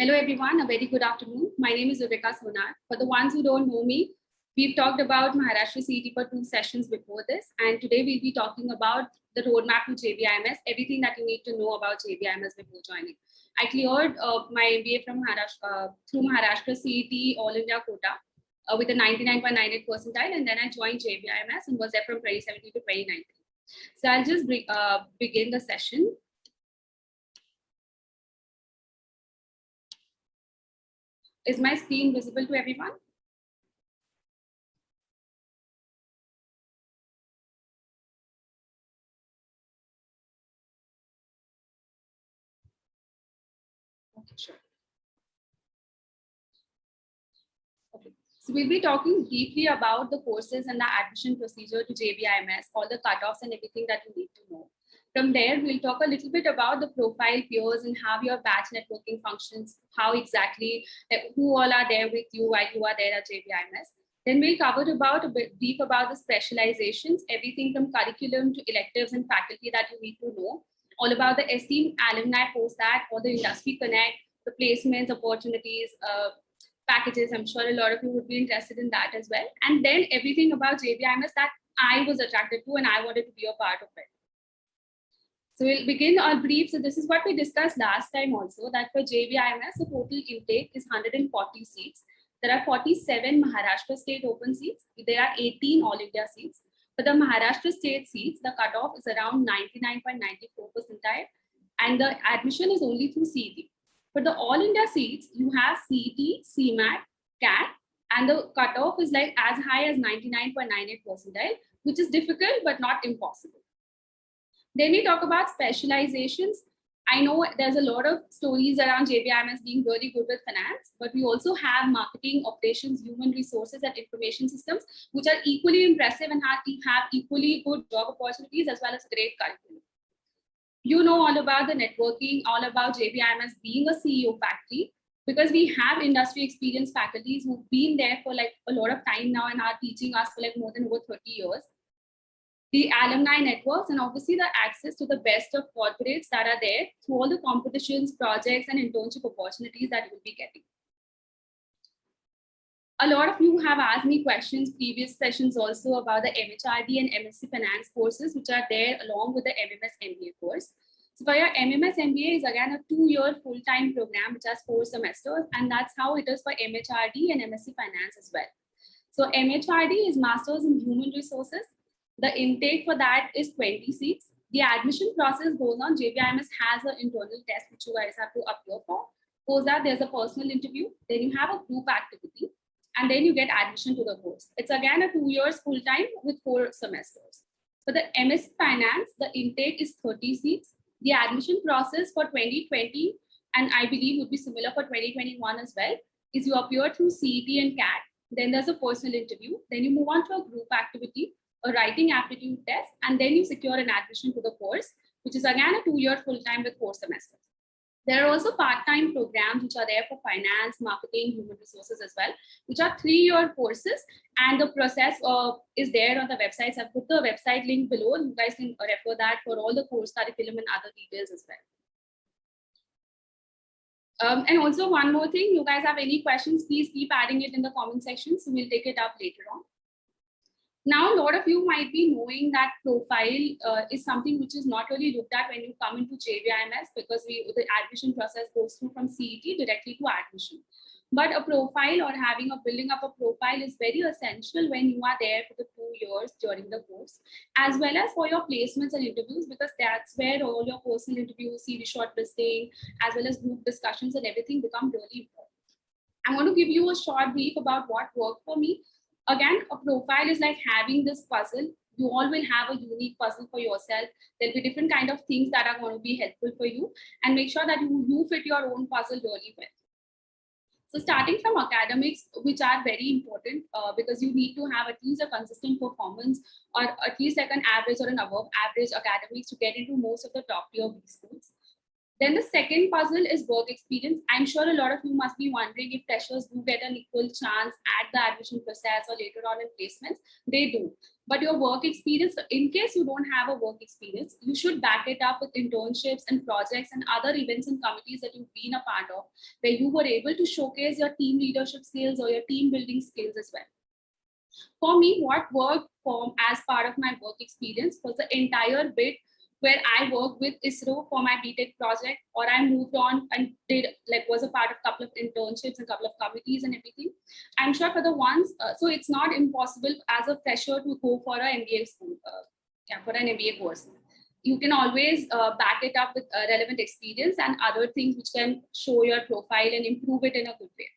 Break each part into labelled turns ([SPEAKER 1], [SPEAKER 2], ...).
[SPEAKER 1] Hello everyone, a very good afternoon. My name is Viveka Sonar. For the ones who don't know me, we've talked about Maharashtra CET for 2 sessions before this, and today we'll be talking about the roadmap to JBIMS, everything that you need to know about JBIMS before joining. I cleared my MBA from Maharashtra through Maharashtra CET All India quota with a 99.98 percentile, and then I joined JBIMS and was there from 2017 to 2019. So I'll just begin the session. Is my screen visible to everyone? Okay, sure. Okay. So we'll be talking deeply about the courses and the admission procedure to JBIMS, all the cutoffs and everything that you need to know. From there, we'll talk a little bit about the profile peers and how your batch networking functions, how exactly, who all are there with you while you are there at JBIMS. Then we'll cover about a bit deep about the specializations, everything from curriculum to electives and faculty that you need to know, all about the esteemed alumni post that, or the industry connect, the placements, opportunities, packages. I'm sure a lot of you would be interested in that as well. And then everything about JBIMS that I was attracted to and I wanted to be a part of it. So we'll begin our brief. So this is what we discussed last time also, that for JBIMS, the total intake is 140 seats. There are 47 Maharashtra state open seats. There are 18 All India seats. For the Maharashtra state seats, the cutoff is around 99.94 percentile, and the admission is only through CET. For the All India seats, you have CET, CMAT, CAT, and the cutoff is like as high as 99.98 percentile, which is difficult but not impossible. Then we talk about specializations. I know there's a lot of stories around JBIMS being really good with finance, but we also have marketing, operations, human resources, and information systems, which are equally impressive and have equally good job opportunities as well as great curriculum. You know all about the networking, all about JBIMS being a CEO factory, because we have industry experienced faculties who've been there for like a lot of time now and are teaching us for like more than over 30 years. The alumni networks, and obviously the access to the best of corporates that are there through all the competitions, projects, and internship opportunities that you will be getting. A lot of you have asked me questions previous sessions also about the MHRD and MSc Finance courses, which are there along with the MMS MBA course. So for your MMS MBA is again a 2-year full-time program, which has 4 semesters, and that's how it is for MHRD and MSc Finance as well. So MHRD is Masters in Human Resources. The intake for that is 20 seats. The admission process goes on. JBIMS has an internal test which you guys have to appear for. Post that, there's a personal interview. Then you have a group activity, and then you get admission to the course. It's again a 2 years full time with 4 semesters. For the MS Finance, the intake is 30 seats. The admission process for 2020, and I believe would be similar for 2021 as well, is you appear through CET and CAT. Then there's a personal interview. Then you move on to a group activity, a writing aptitude test, and then you secure an admission to the course, which is again a 2-year full-time with 4 semesters. There are also part-time programs which are there for finance, marketing, human resources as well, which are 3-year courses, and the process is there on the websites. I've put the website link below. You guys can refer that for all the course curriculum and other details as well. And also one more thing, you guys have any questions, please keep adding it in the comment section. So we'll take it up later on. Now, a lot of you might be knowing that profile is something which is not really looked at when you come into JBIMS, because the admission process goes through from CET directly to admission. But a profile or building up a profile is very essential when you are there for the 2 years during the course, as well as for your placements and interviews, because that's where all your personal interviews, CV shortlisting, as well as group discussions and everything become really important. I want to give you a short brief about what worked for me. Again, a profile is like having this puzzle. You all will have a unique puzzle for yourself. There'll be different kind of things that are going to be helpful for you, and make sure that you fit your own puzzle really well. So starting from academics, which are very important because you need to have at least a consistent performance, or at least like an average or an above average academics to get into most of the top tier B schools. Then the second puzzle is work experience. I'm sure a lot of you must be wondering if freshers do get an equal chance at the admission process or later on in placements. They do. But your work experience, in case you don't have a work experience, you should back it up with internships and projects and other events and committees that you've been a part of, where you were able to showcase your team leadership skills or your team building skills as well. For me, what worked for as part of my work experience was the entire bit where I worked with ISRO for my BTech project, or I moved on and did was a part of a couple of internships and a couple of committees and everything. I'm sure for the ones, so it's not impossible as a fresher to go for an MBA school, for an MBA course. You can always back it up with relevant experience and other things which can show your profile and improve it in a good way.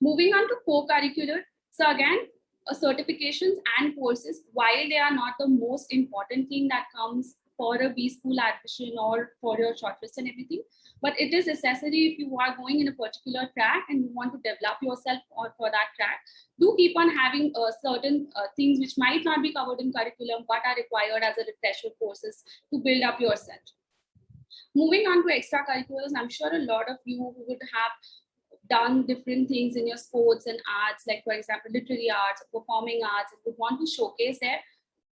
[SPEAKER 1] Moving on to co-curricular. So again, certifications and courses, while they are not the most important thing that comes for a B school admission or for your shortlist and everything, but it is necessary if you are going in a particular track and you want to develop yourself for that track. Do keep on having certain things which might not be covered in curriculum but are required as a refresher courses to build up yourself. Moving on to extracurriculars, I'm sure a lot of you would have done different things in your sports and arts, like for example, literary arts, performing arts, and would want to showcase there.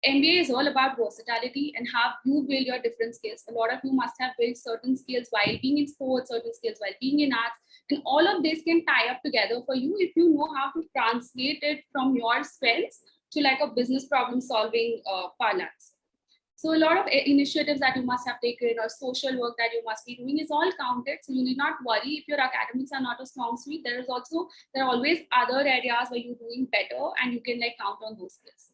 [SPEAKER 1] MBA is all about versatility and how you build your different skills. A lot of you must have built certain skills while being in sports, certain skills while being in arts, and all of this can tie up together for you if you know how to translate it from your strengths to like a business problem solving parlance. So a lot of initiatives that you must have taken or social work that you must be doing is all counted. So you need not worry if your academics are not a strong suite. There are always other areas where you're doing better and you can like count on those skills.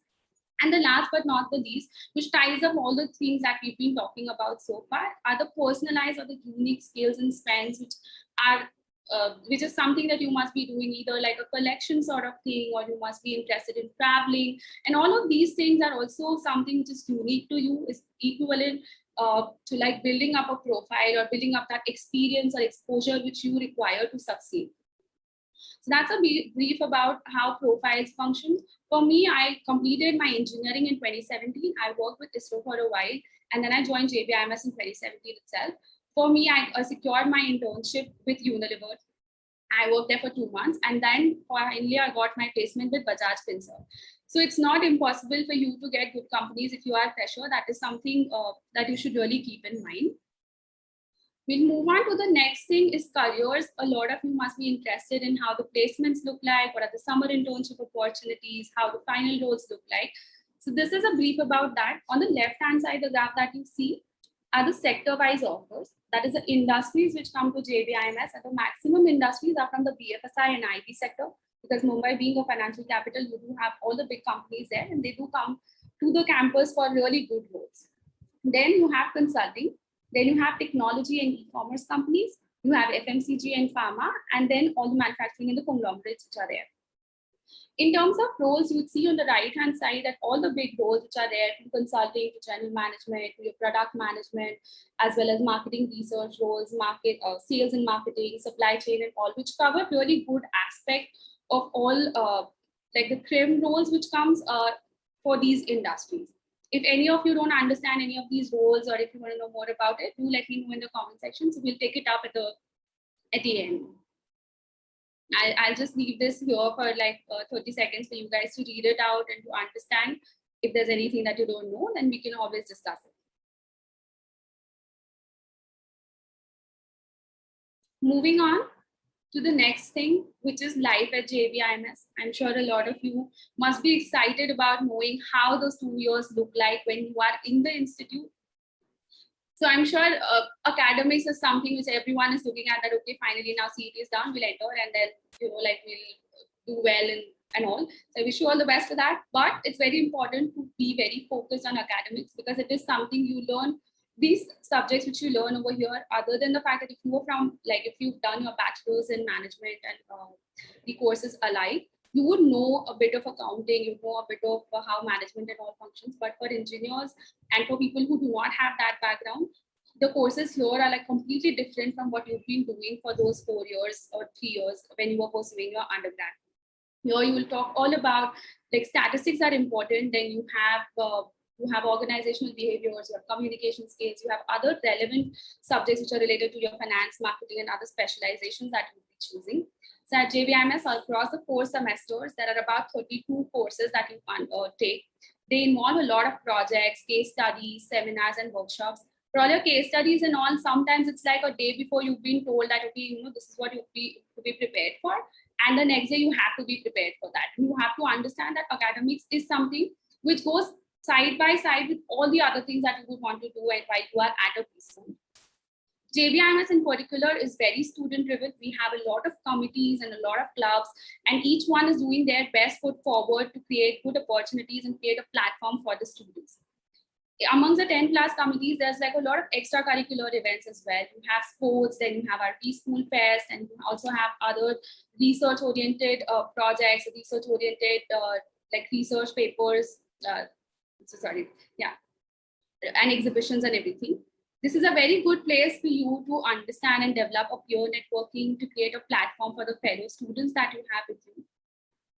[SPEAKER 1] And the last but not the least, which ties up all the things that we've been talking about so far, are the personalized or the unique skills and strengths which is something that you must be doing, either like a collection sort of thing, or you must be interested in traveling. And all of these things are also something which is unique to you, is equivalent to like building up a profile or building up that experience or exposure which you require to succeed. So that's a brief about how profiles function. For me, I completed my engineering in 2017. I worked with ISRO for a while, and then I joined JBIMS in 2017 itself. For me, I secured my internship with Unilever. I worked there for 2 months, and then finally I got my placement with Bajaj Finserv. So it's not impossible for you to get good companies if you are a fresher. That is something that you should really keep in mind. We'll move on to the next thing is careers. A lot of you must be interested in how the placements look like, what are the summer internship opportunities, how the final roles look like. So this is a brief about that. On the left-hand side, the graph that you see are the sector-wise offers. That is the industries which come to JBIMS, and the maximum industries are from the BFSI and IT sector, because Mumbai being a financial capital, you do have all the big companies there, and they do come to the campus for really good roles. Then you have consulting. Then you have technology and e-commerce companies. You have FMCG and pharma, and then all the manufacturing and the conglomerates which are there. In terms of roles, you would see on the right-hand side that all the big roles which are there, from consulting to general management, to your product management, as well as marketing research roles, sales and marketing, supply chain, and all, which cover really good aspect of all like the trim roles which comes for these industries. If any of you don't understand any of these roles, or if you want to know more about it, do let me know in the comment section. So we'll take it up at the end. I'll just leave this here for like 30 seconds for you guys to read it out and to understand. If there's anything that you don't know, then we can always discuss it. Moving on to the next thing, which is life at JBIMS. I'm sure a lot of you must be excited about knowing how those 2 years look like when you are in the institute. So I'm sure academics is something which everyone is looking at, that, okay, finally now CET is done, we'll enter, and then, we'll do well and all. So I wish you all the best for that. But it's very important to be very focused on academics, because it is something you learn. These subjects which you learn over here, other than the fact that if you've done your bachelor's in management and the courses alike, you would know a bit of accounting, you know a bit of how management and all functions. But for engineers and for people who do not have that background, the courses here are like completely different from what you've been doing for those 4 years or 3 years when you were pursuing your undergrad. Here you will talk all about, like, statistics are important. Then you have organizational behaviors, you have communication skills, you have other relevant subjects which are related to your finance, marketing, and other specializations that you'll be choosing. So at JBIMS, across the 4 semesters, there are about 32 courses that you can take. They involve a lot of projects, case studies, seminars, and workshops. For all your case studies and all, sometimes it's like a day before you've been told that, okay, this is what you be prepared for. And the next day you have to be prepared for that. You have to understand that academics is something which goes side by side with all the other things that you would want to do and while you are at a school. JBIMS in particular is very student driven. We have a lot of committees and a lot of clubs, and each one is doing their best foot forward to create good opportunities and create a platform for the students. Amongst the 10 plus committees, there's like a lot of extracurricular events as well. You have sports, then you have our school fest, and you also have other research oriented projects, research oriented like research papers, and exhibitions and everything. This is a very good place for you to understand and develop a peer networking to create a platform for the fellow students that you have with you.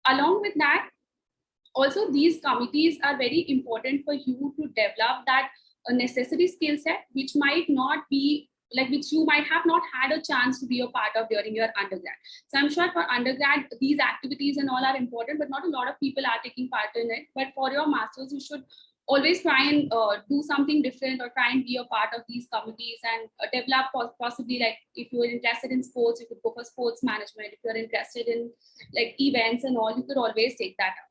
[SPEAKER 1] Along with that, also these committees are very important for you to develop that necessary skill set, which might not be like which you might have not had a chance to be a part of during your undergrad. So I'm sure for undergrad, these activities and all are important, but not a lot of people are taking part in it. But for your masters, you should always try and do something different or try and be a part of these committees and develop possibly, like if you're interested in sports, you could go for sports management. If you're interested in like events and all, you could always take that up.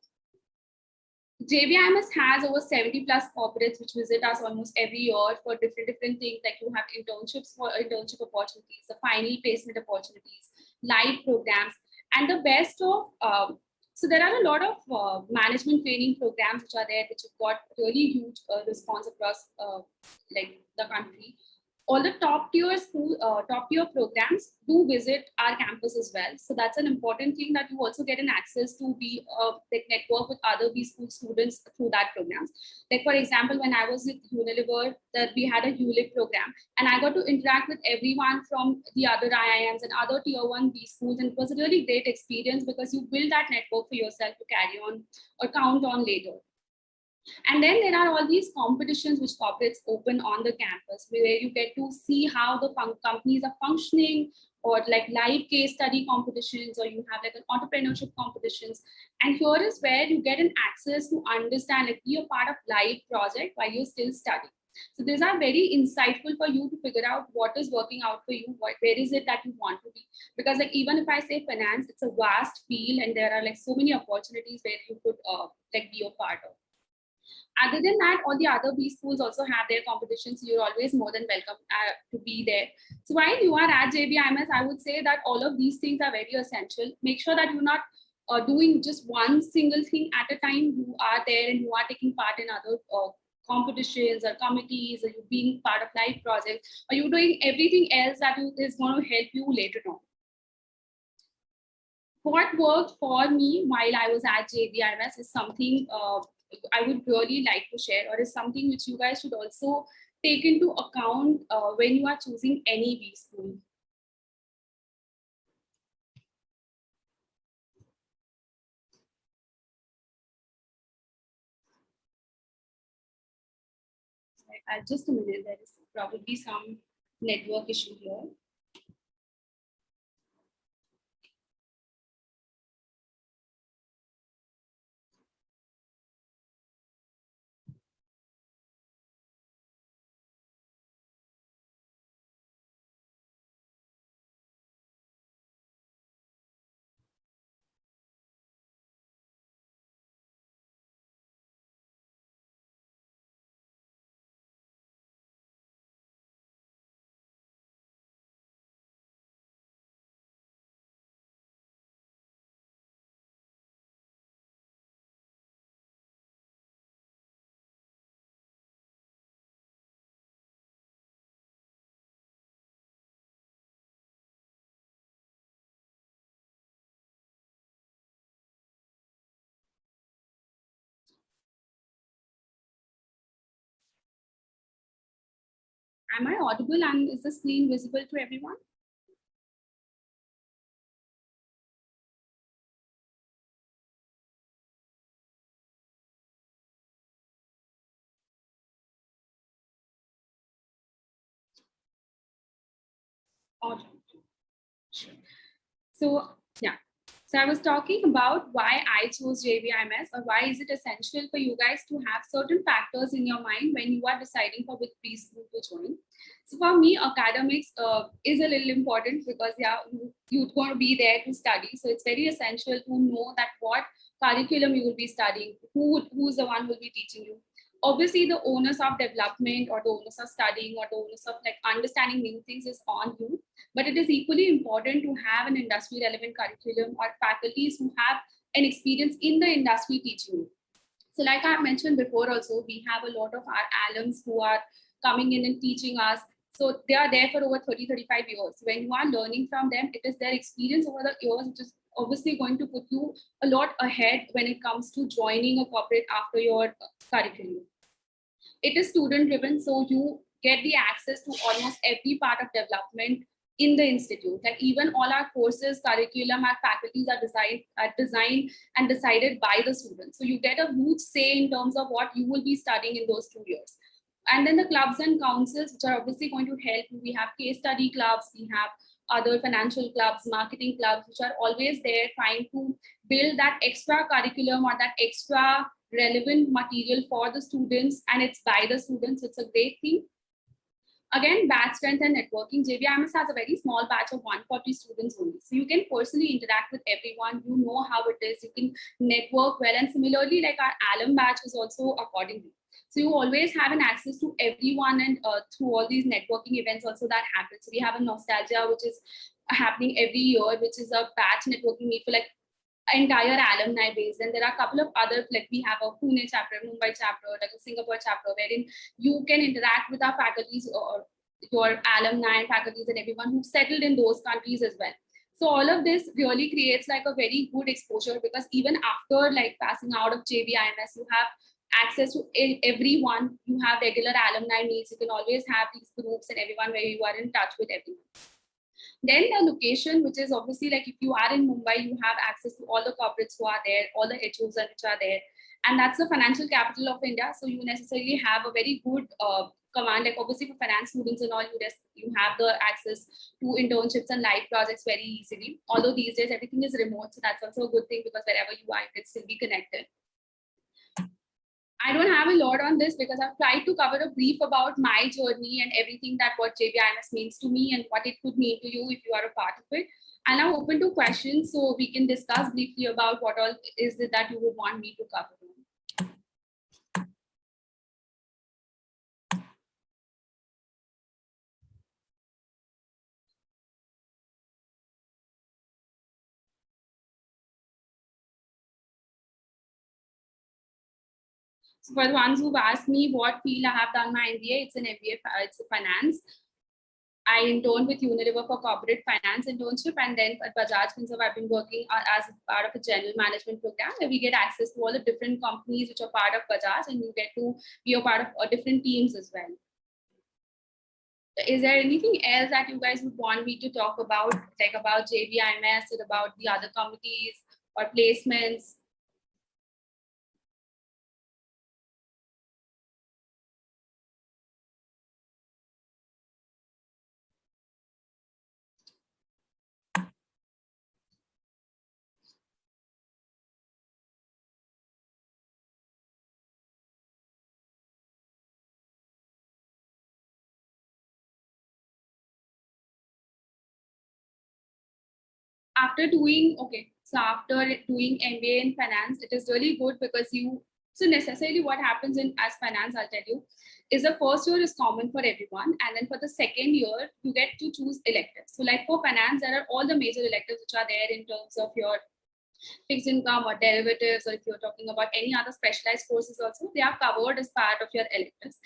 [SPEAKER 1] JBIMS has over 70 plus corporates which visit us almost every year for different things. Like you have internships for internship opportunities, the final placement opportunities, live programs, and the best of so there are a lot of management training programs which are there, which have got really huge response across like the country. All the top tier school, top tier programs do visit our campus as well. So that's an important thing, that you also get an access to be like network with other B school students through that programs. Like for example, when I was with Unilever, that we had a ULIP program, and I got to interact with everyone from the other IIMs and other tier 1 B schools, and it was a really great experience because you build that network for yourself to carry on or count on later. And then there are all these competitions which corporates open on the campus, where you get to see how the companies are functioning, or like live case study competitions, or you have like an entrepreneurship competitions. And here is where you get an access to understand, like be a part of live project while you're still studying. So these are very insightful for you to figure out what is working out for you, where is it that you want to be. Because like even if I say finance, it's a vast field and there are like so many opportunities where you could like be a part of. Other than that, all the other B schools also have their competitions. So you're always more than welcome to be there. So while you are at JBIMS, I would say that all of these things are very essential. Make sure that you're not doing just one single thing at a time. You are there and you are taking part in other competitions or committees, or you being part of live projects, or you're doing everything else that is going to help you later on. What worked for me while I was at JBIMS is something I would really like to share, or is something which you guys should also take into account when you are choosing any B school. Just a minute, there is probably some network issue here. Am I audible, and is the screen visible to everyone? Audible. Sure. So yeah. So I was talking about why I chose JBIMS, or why is it essential for you guys to have certain factors in your mind when you are deciding for which preschool to join. So for me, academics is a little important because yeah, you're going to be there to study. So it's very essential to know that what curriculum you will be studying, who's the one who will be teaching you. Obviously, the onus of development or the onus of studying or the onus of like understanding new things is on you, but it is equally important to have an industry relevant curriculum or faculties who have an experience in the industry teaching you. So like I mentioned before also, we have a lot of our alums who are coming in and teaching us. So they are there for over 30, 35 years. When you are learning from them, it is their experience over the years, which is obviously going to put you a lot ahead when it comes to joining a corporate after your curriculum. It is student driven, so you get the access to almost every part of development in the institute. Like even all our courses, curriculum, our faculties are designed and decided by the students. So you get a huge say in terms of what you will be studying in those 2 years. And then the clubs and councils, which are obviously going to help. We have case study clubs, we have other financial clubs, marketing clubs, which are always there trying to build that extra curriculum or that extra relevant material for the students, and it's by the students. It's a great thing. Again, batch strength and networking. JBIMS has a very small batch of 140 students only. So you can personally interact with everyone. You know how it is. You can network well. And similarly, like our alum batch is also accordingly. So you always have an access to everyone, and through all these networking events also that happens. So we have a nostalgia, which is happening every year, which is a batch networking meet for like entire alumni base. And there are a couple of other, like we have a Pune chapter, Mumbai chapter, like a Singapore chapter, wherein you can interact with our faculties or your alumni and faculties and everyone who's settled in those countries as well. So all of this really creates like a very good exposure, because even after like passing out of JBIMS, you have access to everyone. You have regular alumni meets. You can always have these groups and everyone where you are in touch with everyone. Then the location, which is obviously like if you are in Mumbai, you have access to all the corporates who are there, all the HOs which are there. And that's the financial capital of India. So you necessarily have a very good command. Like obviously for finance students and all, you have the access to internships and live projects very easily. Although these days everything is remote, so that's also a good thing, because wherever you are, you can still be connected. I don't have a lot on this because I've tried to cover a brief about my journey and everything that what JBIMS means to me and what it could mean to you if you are a part of it. And I'm open to questions, so we can discuss briefly about what all is it that you would want me to cover. So for the ones who've asked me what field I have done my MBA, it's an MBA, it's a finance. I interned with Unilever for corporate finance internship, and then at Bajaj Finserv, I've been working as part of a general management program where we get access to all the different companies which are part of Bajaj, and you get to be a part of different teams as well. Is there anything else that you guys would want me to talk about, like about JBIMS or about the other committees or placements? After doing MBA in finance, it is really good because so necessarily what happens in as finance, I'll tell you, is the first year is common for everyone, and then for the second year you get to choose electives. So like for finance, there are all the major electives which are there in terms of your fixed income or derivatives, or if you're talking about any other specialized courses also, they are covered as part of your electives.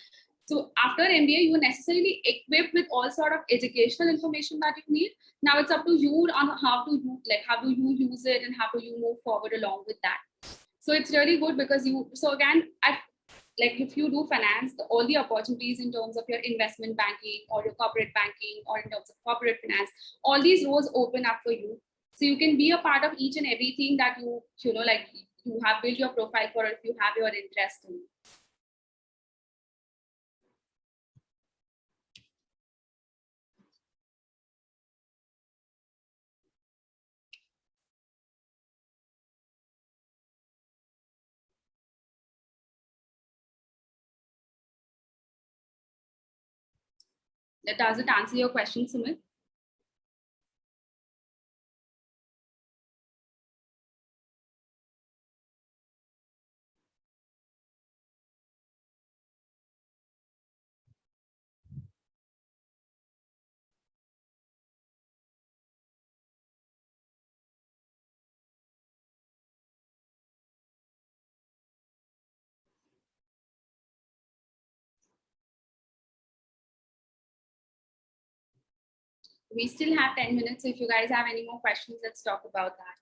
[SPEAKER 1] So after MBA, you are necessarily equipped with all sort of educational information that you need. Now it's up to you on how do you use it and how do you move forward along with that. So it's really good because like if you do finance, all the opportunities in terms of your investment banking or your corporate banking or in terms of corporate finance, all these roles open up for you. So you can be a part of each and everything that like you have built your profile for, if you have your interest in. Does it answer your question, Sumit? We still have 10 minutes. So if you guys have any more questions, let's talk about that.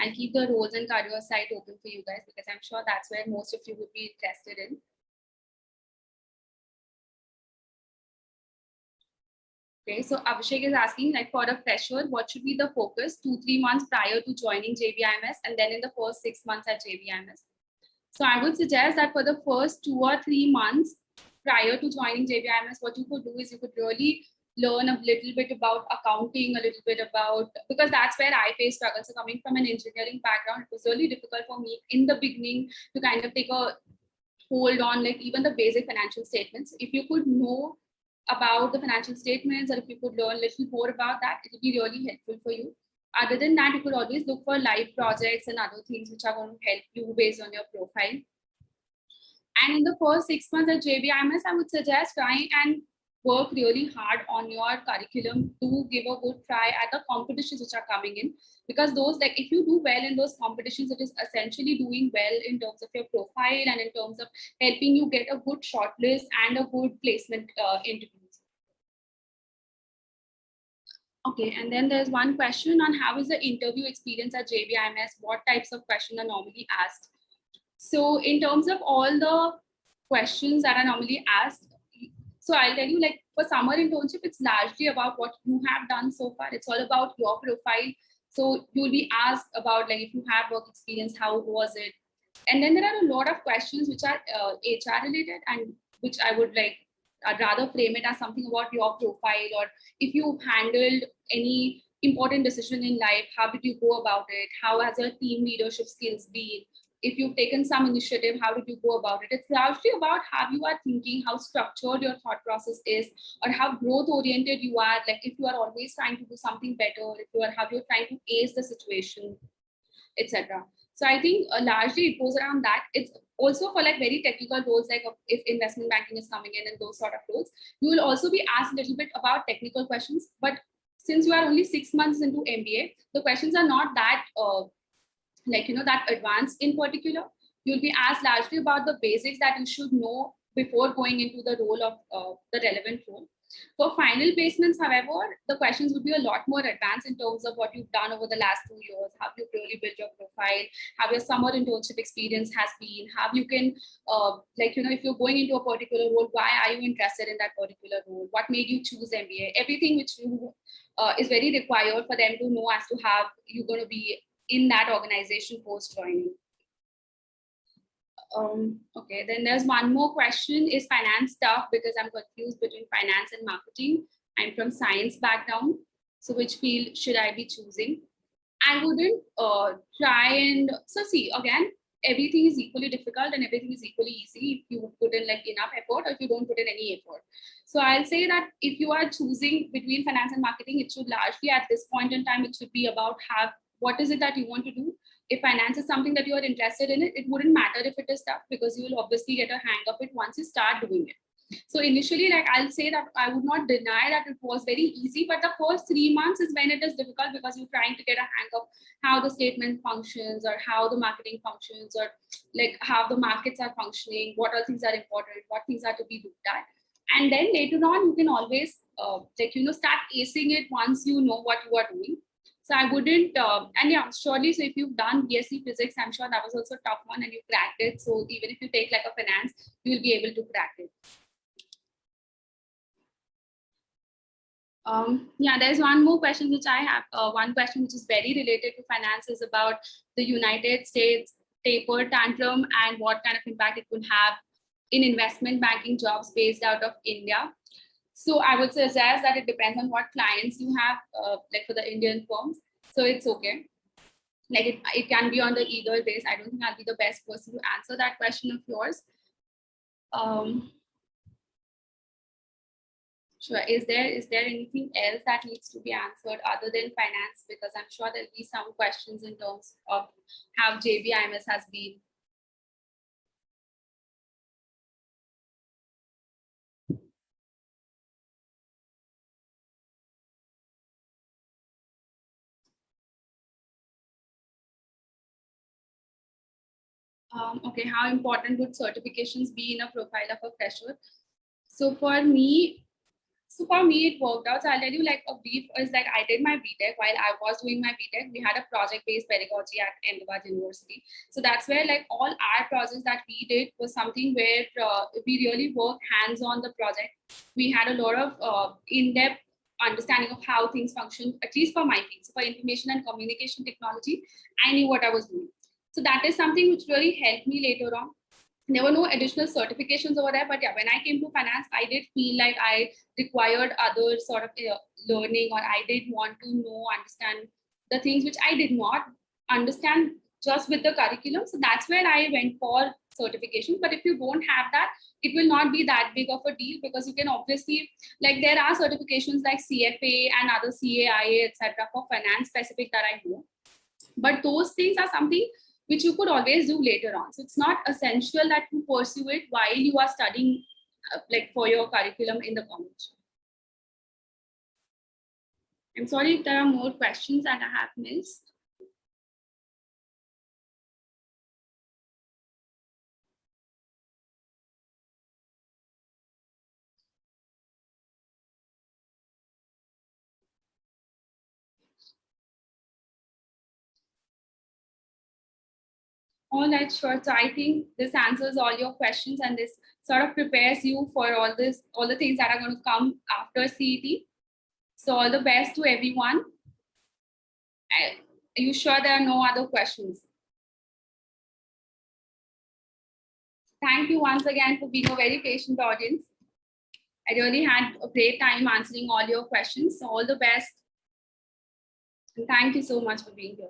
[SPEAKER 1] I'll keep the roles and career site open for you guys because I'm sure that's where most of you would be interested in. Okay, so Abhishek is asking, like, for a fresher, what should be the focus 2-3 months prior to joining JBIMS and then in the first 6 months at JBIMS? So I would suggest that for the first 2 or 3 months prior to joining JBIMS, what you could do is you could really learn a little bit about accounting, a little bit about, because that's where I faced struggles. So coming from an engineering background, it was really difficult for me in the beginning to kind of take a hold on like even the basic financial statements. If you could know about the financial statements, or if you could learn a little more about that, it would be really helpful for you. Other than that, you could always look for live projects and other things which are going to help you based on your profile. And in the first 6 months at JBIMS, I would suggest trying and work really hard on your curriculum to give a good try at the competitions which are coming in. Because those, like, if you do well in those competitions, it is essentially doing well in terms of your profile and in terms of helping you get a good shortlist and a good placement interviews. Okay, and then there's one question on how is the interview experience at JBIMS? What types of questions are normally asked? So in terms of all the questions that are normally asked, so I'll tell you, like, for summer internship, it's largely about what you have done so far. It's all about your profile. So you'll be asked about, like, if you have work experience, how was it? And then there are a lot of questions which are HR related, and which I would like, I'd rather frame it as something about your profile, or if you handled any important decision in life, how did you go about it? How has your team leadership skills been? If you've taken some initiative, how did you go about it? It's largely about how you are thinking, how structured your thought process is, or how growth oriented you are. Like if you are always trying to do something better, if you are how you're trying to ace the situation, etc. So I think largely it goes around that. It's also for like very technical roles, like if investment banking is coming in and those sort of roles, you will also be asked a little bit about technical questions. But since you are only 6 months into MBA, the questions are not that like that advanced in particular. You'll be asked largely about the basics that you should know before going into the role of the relevant role. For final placements, however, the questions would be a lot more advanced in terms of what you've done over the last 2 years, how you've really built your profile, how your summer internship experience has been, how you can, if you're going into a particular role, why are you interested in that particular role? What made you choose MBA? Everything which you is very required for them to know as to how you're going to be in that organization post joining. Okay, then there's one more question. Is finance tough? Because I'm confused between finance and marketing. I'm from science background. So which field should I be choosing? I wouldn't try and, so see, again, everything is equally difficult and everything is equally easy if you put in like enough effort, or if you don't put in any effort. So I'll say that if you are choosing between finance and marketing, it should largely at this point in time, it should be about what is it that you want to do. If finance is something that you are interested in, it wouldn't matter if it is tough, because you will obviously get a hang of it once you start doing it. So initially, like I'll say that I would not deny that it was very easy, but the first 3 months is when it is difficult, because you're trying to get a hang of how the statement functions, or how the marketing functions, or like how the markets are functioning, what all things are important, what things are to be looked at. And then later on, you can always start acing it once you know what you are doing. So I wouldn't, and yeah, surely. So if you've done BSc Physics, I'm sure that was also a tough one and you cracked it. So even if you take like a finance, you will be able to crack it. Yeah, there's one more question which I have. One question which is very related to finance is about the United States taper tantrum and what kind of impact it could have in investment banking jobs based out of India. So I would suggest that it depends on what clients you have, like for the Indian firms. So it's okay. Like it can be on the either base. I don't think I'll be the best person to answer that question of yours. Sure. Is there anything else that needs to be answered other than finance? Because I'm sure there'll be some questions in terms of how JBIMS has been. Okay, how important would certifications be in a profile of a fresher? So for me, it worked out. So I'll tell you like a brief is like I did my BTech. While I was doing my BTech, we had a project-based pedagogy at Ahmedabad University. So that's where like all our projects that we did was something where we really worked hands-on the project. We had a lot of in-depth understanding of how things function, at least for my field. So for information and communication technology, I knew what I was doing. So that is something which really helped me later on. There were no additional certifications over there, but yeah, when I came to finance, I did feel like I required other sort of learning, or I did want to know, understand the things which I did not understand just with the curriculum. So that's where I went for certification. But if you don't have that, it will not be that big of a deal, because you can obviously, like there are certifications like CFA and other CAIA, etc. for finance specific that I know. But those things are something which you could always do later on. So it's not essential that you pursue it while you are studying like for your curriculum in the college. I'm sorry if there are more questions that I have missed. All right, sure. So I think this answers all your questions, and this sort of prepares you for all the things that are going to come after CET. So all the best to everyone. Are you sure there are no other questions? Thank you once again for being a very patient audience. I really had a great time answering all your questions. So all the best. And thank you so much for being here.